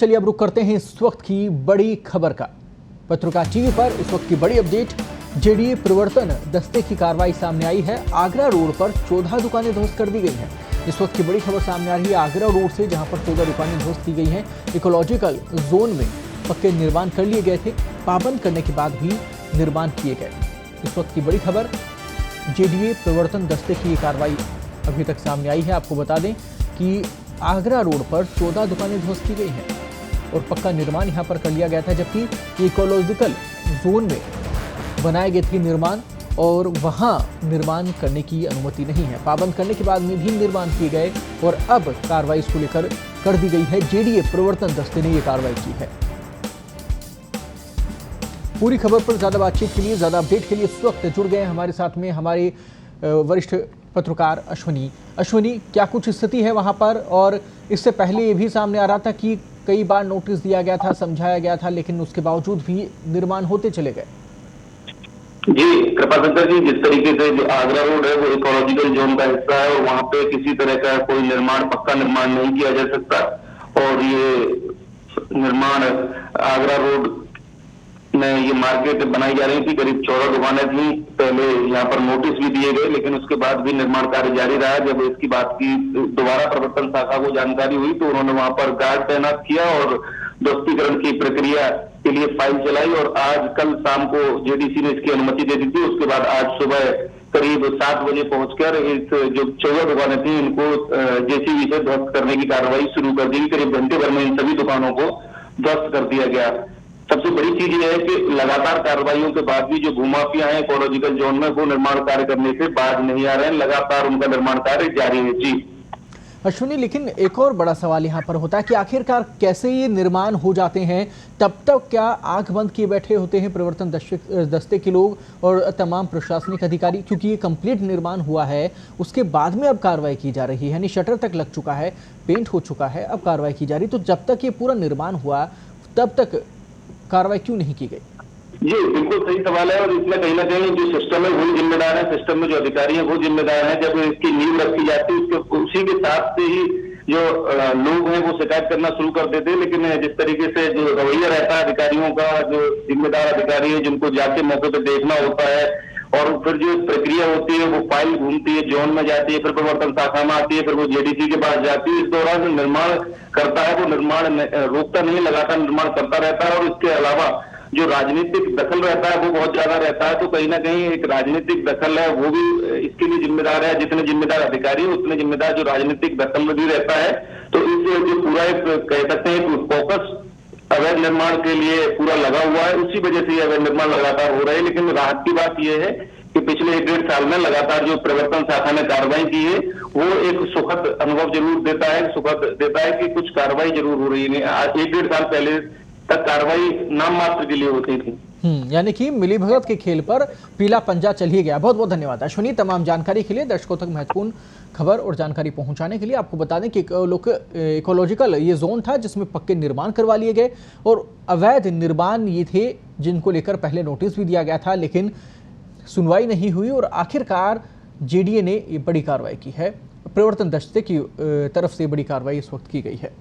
चलिए अब रुक करते हैं इस वक्त की बड़ी खबर का। पत्रकार टीवी पर इस वक्त की बड़ी अपडेट। जेडीए प्रवर्तन दस्ते की कार्रवाई सामने आई है। आगरा रोड पर 14 दुकानें ध्वस्त कर दी गई हैं। इस वक्त की बड़ी खबर सामने आ रही है आगरा रोड से, जहां पर 14 दुकानें ध्वस्त की गई हैं। इकोलॉजिकल जोन में पक्के निर्माण कर लिए गए थे, पाबंद करने के बाद भी निर्माण किए गए। इस वक्त की बड़ी खबर, जेडीए प्रवर्तन दस्ते की कार्रवाई अभी तक सामने आई है। आपको बता दें कि आगरा रोड पर 14 दुकानें ध्वस्त की गई हैं और पक्का निर्माण यहां पर कर लिया गया था, जबकि इकोलॉजिकल जोन में बनाए गए थे निर्माण और वहां निर्माण करने की अनुमति नहीं है। पाबंद करने के बाद में भी निर्माण किए गए और अब कार्रवाई इसको लेकर कर दी गई है। जेडीए प्रवर्तन दस्ते ने यह कार्रवाई की है। पूरी खबर पर ज्यादा बातचीत के लिए, ज्यादा अपडेट के लिए इस वक्त जुड़ गए हमारे साथ में हमारे वरिष्ठ पत्रकार अश्विनी, क्या कुछ स्थिति है वहां पर? और इससे पहले ये भी सामने आ रहा था कि कई बार नोटिस दिया गया था, समझाया गया था, लेकिन उसके बावजूद भी निर्माण होते चले गए। जी कृपाशंकर जी, जिस तरीके से जो आगरा रोड है वो इकोलॉजिकल जोन का हिस्सा है और वहां पे किसी तरह का कोई निर्माण, पक्का निर्माण नहीं किया जा सकता। और ये निर्माण आगरा रोड में ये मार्केट बनाई जा रही थी, करीब 14 दुकानें थी। पहले यहाँ पर नोटिस भी दिए गए, लेकिन उसके बाद भी निर्माण कार्य जारी रहा। जब इसकी बात की दोबारा प्रवर्तन शाखा को जानकारी हुई तो उन्होंने वहां पर गार्ड तैनात किया और ध्वस्तीकरण की प्रक्रिया के लिए फाइल चलाई और आज कल शाम को जेडीसी ने इसकी अनुमति दे दी थी। उसके बाद आज सुबह करीब 7 बजे पहुंचकर इस जो 14 दुकानें थी इनको जेसीबी से ध्वस्त करने की कार्रवाई शुरू कर दी। करीब घंटे भर में इन सभी दुकानों को ध्वस्त कर दिया गया। सबसे बड़ी चीज ये है कि लगातार कार्रवाइयों के बाद भी जो भूमाफिया हैं इकोलॉजिकल जोन में वो निर्माण कार्य करने से बाज नहीं आ रहे हैं। लगातार उनका निर्माण कार्य जारी है। जी अश्विनी, लेकिन एक और बड़ा सवाल यहाँ पर होता है कि आखिरकार कैसे ये निर्माण हो जाते हैं? तब तक क्या आंख बंद किए बैठे होते हैं प्रवर्तन दस्ते के लोग और तमाम प्रशासनिक अधिकारी? क्योंकि ये कंप्लीट निर्माण हुआ है, उसके बाद में अब कार्रवाई की जा रही है, यानी शटर तक लग चुका है, पेंट हो चुका है, अब कार्रवाई की जा रही। तो जब तक ये पूरा निर्माण हुआ तब तक कार्रवाई क्यों नहीं की गई? जी बिल्कुल सही सवाल है और इसमें कहीं ना कहीं जो सिस्टम है वही जिम्मेदार है। सिस्टम में जो अधिकारी हैं वो जिम्मेदार हैं। जब इसकी नींव रखी जाती है उसके उसी के साथ से ही जो लोग हैं वो शिकायत करना शुरू कर देते हैं। लेकिन जिस तरीके से जो रवैया रहता है अधिकारियों का, जो जिम्मेदार अधिकारी है जिनको जाके मौके पर देखना होता है और फिर जो प्रक्रिया होती है वो फाइल घूमती है, जोन में जाती है, फिर प्रवर्तन शाखा में आती है, फिर वो जेडीसी के पास जाती है। इस दौरान जो निर्माण करता है वो निर्माण रोकता नहीं, लगातार निर्माण करता रहता है। और इसके अलावा जो राजनीतिक दखल रहता है वो बहुत ज्यादा रहता है। तो कहीं ना कहीं एक राजनीतिक दखल है वो भी इसके लिए जिम्मेदार है। जितने जिम्मेदार अधिकारी है उतने जिम्मेदार जो राजनीतिक दखल में भी रहता है। तो इस जो पूरा एक कह सकते हैं फोकस अवैध निर्माण के लिए पूरा लगा हुआ है, उसी वजह से अवैध निर्माण लगातार हो रहे हैं। लेकिन राहत की बात यह है कि पिछले 1-1.5 साल में लगातार जो प्रवर्तन शाखा ने कार्रवाई की है वो एक सुखद अनुभव जरूर देता है, सुखद देता है कि कुछ कार्रवाई जरूर हो रही है। 1-1.5 साल पहले तक कार्रवाई नाम मात्र के लिए होती थी। यानी कि मिलीभगत के खेल पर पीला पंजा चल ही गया। बहुत बहुत धन्यवाद अश्विनी तमाम जानकारी के लिए। दर्शकों तक महत्वपूर्ण खबर और जानकारी पहुंचाने के लिए आपको बता दें कि इकोलॉजिकल ये जोन था जिसमें पक्के निर्माण करवा लिए गए और अवैध निर्माण ये थे जिनको लेकर पहले नोटिस भी दिया गया था, लेकिन सुनवाई नहीं हुई और आखिरकार जेडीए ने ये बड़ी कार्रवाई की है। प्रवर्तन दस्ते की तरफ से बड़ी कार्रवाई इस वक्त की गई है।